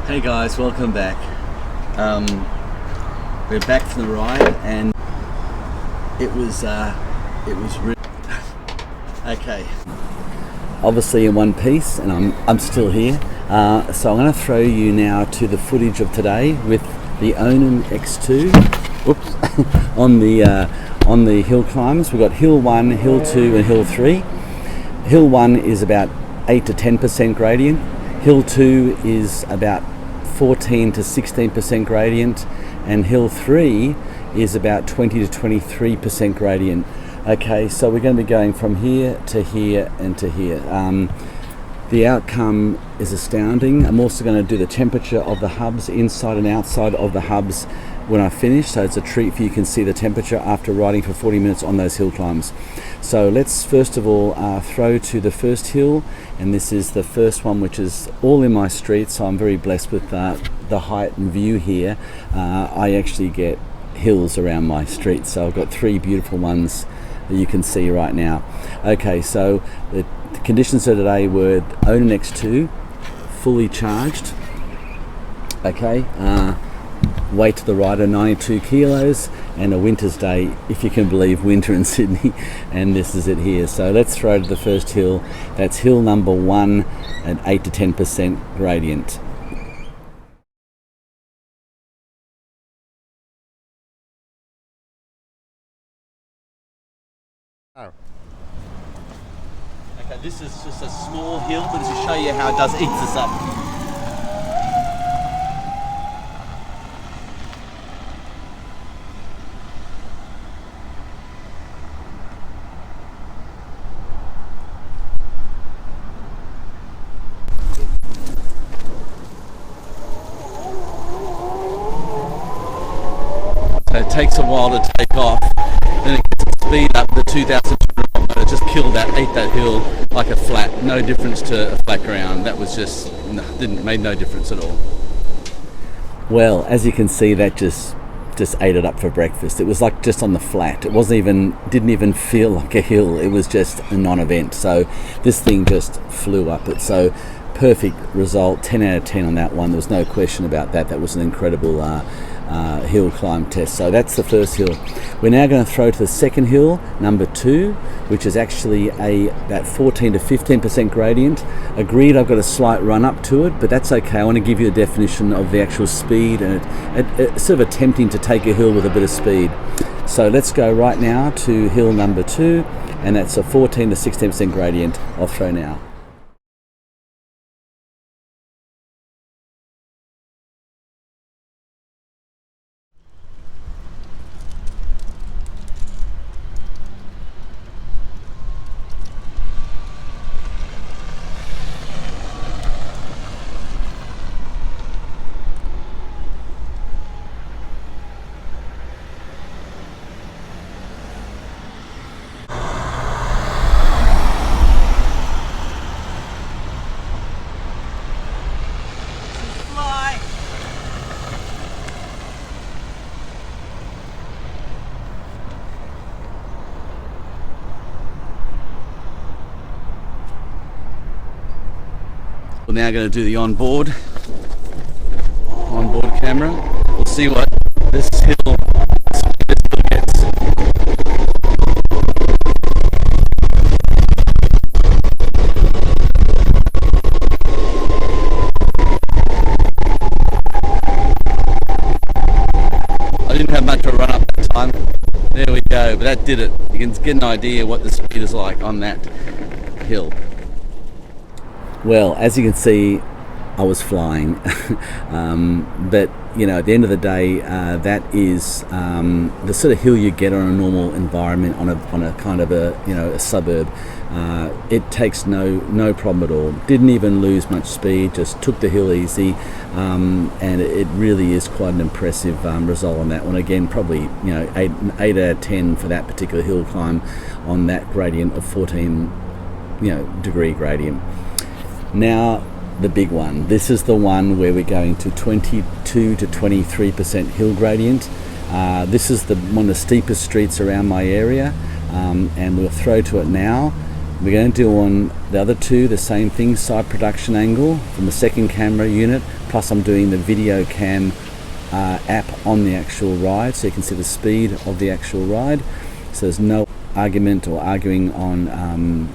Hey guys, welcome back. We're back from the ride, and it was really okay. Obviously in one piece, and I'm still here. So I'm going to throw you now to the footage of today with the Onan X2. Oops, on the hill climbs. We've got Hill 1, Hill 2, and Hill 3. Hill 1 is about 8 to 10% gradient. Hill 2 is about 14 to 16% gradient, and Hill 3 is about 20 to 23% gradient. Okay, so we're going to be going from here to here and to here. The outcome is astounding. I'm also going to do the temperature of the hubs inside and outside of the hubs when I finish, so it's a treat for you can see the temperature after riding for 40 minutes on those hill climbs. So let's first of all throw to the first hill, and this is the first one, which is all in my street, so I'm very blessed with the height and view here. I actually get hills around my street, so I've got three beautiful ones that you can see right now. Okay, so the conditions of today were Onan X2 fully charged. Okay, weight to the rider 92 kilos, and a winter's day, if you can believe winter in Sydney, and this is it here. So let's throw to the first hill. That's hill number 1 at 8 to 10% gradient. Oh. Okay, this is just a small hill, but to show you how it does eats us up. So it takes a while to take off, then it gets speed up to 2,200 motor, just killed that, ate that hill like a flat, no difference to a flat ground. That was just, made no difference at all. Well, as you can see, that just ate it up for breakfast. It was like just on the flat. It didn't even feel like a hill. It was just a non-event. So this thing just flew up it. So perfect result, 10 out of 10 on that one. There was no question about that. That was an incredible hill climb test. So that's the first hill. We're now going to throw to the second hill, number 2, which is actually about 14 to 15% gradient. Agreed, I've got a slight run up to it, but that's okay. I want to give you a definition of the actual speed, and it's sort of attempting to take a hill with a bit of speed. So let's go right now to hill number 2, and that's a 14 to 16% gradient. I'll throw now. We're now going to do the onboard camera. We'll see what this hill gets. I didn't have much of a run up that time. There we go, but that did it. You can get an idea what the speed is like on that hill. Well, as you can see, I was flying, but you know, at the end of the day, that is the sort of hill you get on a normal environment, on a kind of a suburb. It takes no problem at all. Didn't even lose much speed, just took the hill easy, and it really is quite an impressive result on that one. Again, probably 8 out of 10 for that particular hill climb on that gradient of 14 degree gradient. Now the big one. This is the one where we're going to 22 to 23% hill gradient. This is one of the steepest streets around my area, and we'll throw to it now. We're going to do on the other two the same thing, side production angle from the second camera unit, plus I'm doing the video cam app on the actual ride, so you can see the speed of the actual ride. So there's no argument or arguing on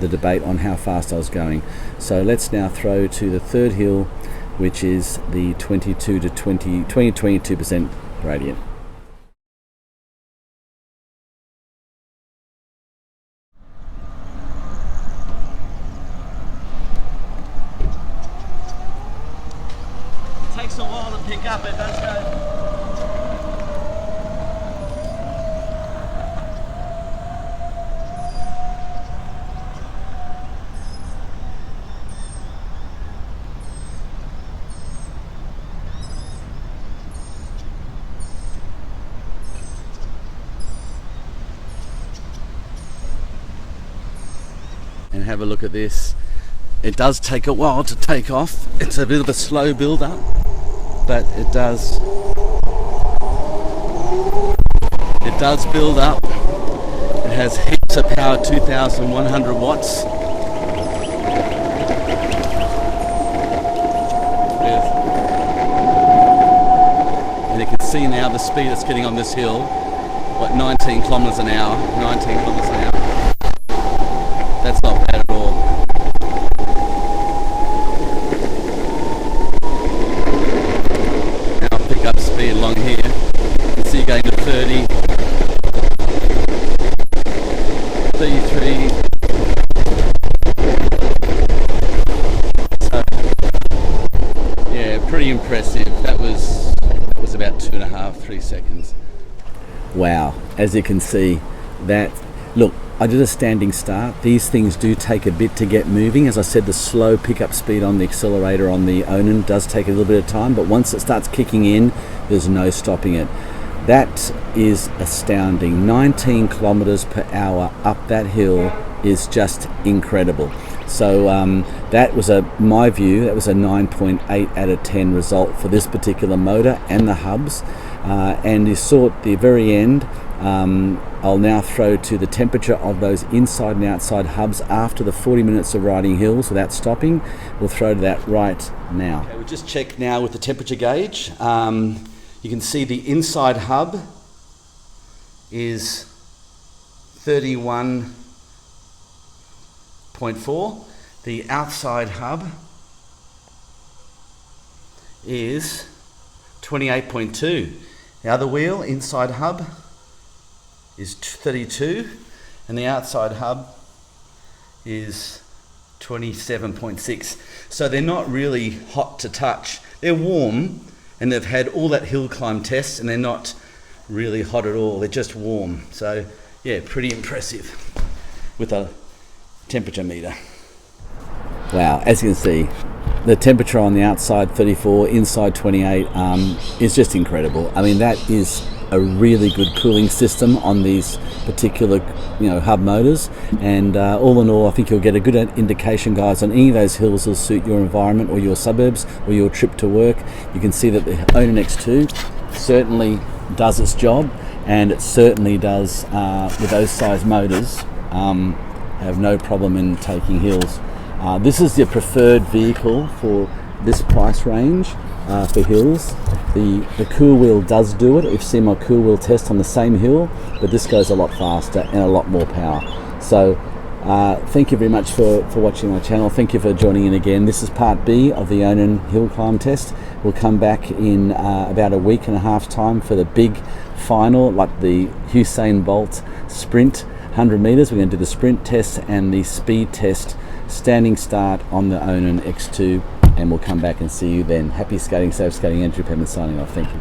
the debate on how fast I was going. So let's now throw to the third hill, which is the 22% gradient. It takes a while to pick up, it does go. And have a look at this. It does take a while to take off. It's a bit of a slow build up, but it does build up. It has heaps of power, 2,100 watts. And you can see now the speed it's getting on this hill, what, 19 kilometers an hour, 19 kilometers an hour. That's not bad at all. Now I'll pick up speed along here. You can see going to 30, 33. So, yeah, pretty impressive. That was about 2.5-3 seconds. Wow, as you can see, that, look, I did a standing start. These things do take a bit to get moving. As I said, the slow pickup speed on the accelerator on the Onan does take a little bit of time, but once it starts kicking in, there's no stopping it. That is astounding. 19 kilometers per hour up that hill is just incredible. So that was my view, that was a 9.8 out of 10 result for this particular motor and the hubs. And you saw at the very end, I'll now throw to the temperature of those inside and outside hubs after the 40 minutes of riding hills without stopping. We'll throw to that right now. Okay, we'll just check now with the temperature gauge. You can see the inside hub is 31.4. The outside hub is 28.2. The other wheel, inside hub, is 32, and the outside hub is 27.6. So they're not really hot to touch. They're warm, and they've had all that hill climb tests, and they're not really hot at all. They're just warm. So yeah, pretty impressive with a temperature meter. Wow, as you can see, the temperature on the outside 34, inside 28 is just incredible. I mean, that is a really good cooling system on these particular, hub motors. And all in all, I think you'll get a good indication, guys, on any of those hills will suit your environment or your suburbs or your trip to work. You can see that the Onan X2 certainly does its job, and it certainly does with those size motors have no problem in taking hills. This is the preferred vehicle for this price range for hills. The Cool Wheel does do it. You've seen my Cool Wheel test on the same hill, but this goes a lot faster and a lot more power. So thank you very much for watching my channel. Thank you for joining in again. This is part B of the Onan hill climb test. We'll come back in about a week and a half time for the big final, like the Usain Bolt sprint 100 meters. We're going to do the sprint test and the speed test, standing start on the Onan X2, and we'll come back and see you then. Happy skating, safe skating. Andrew Penman signing off. Thank you.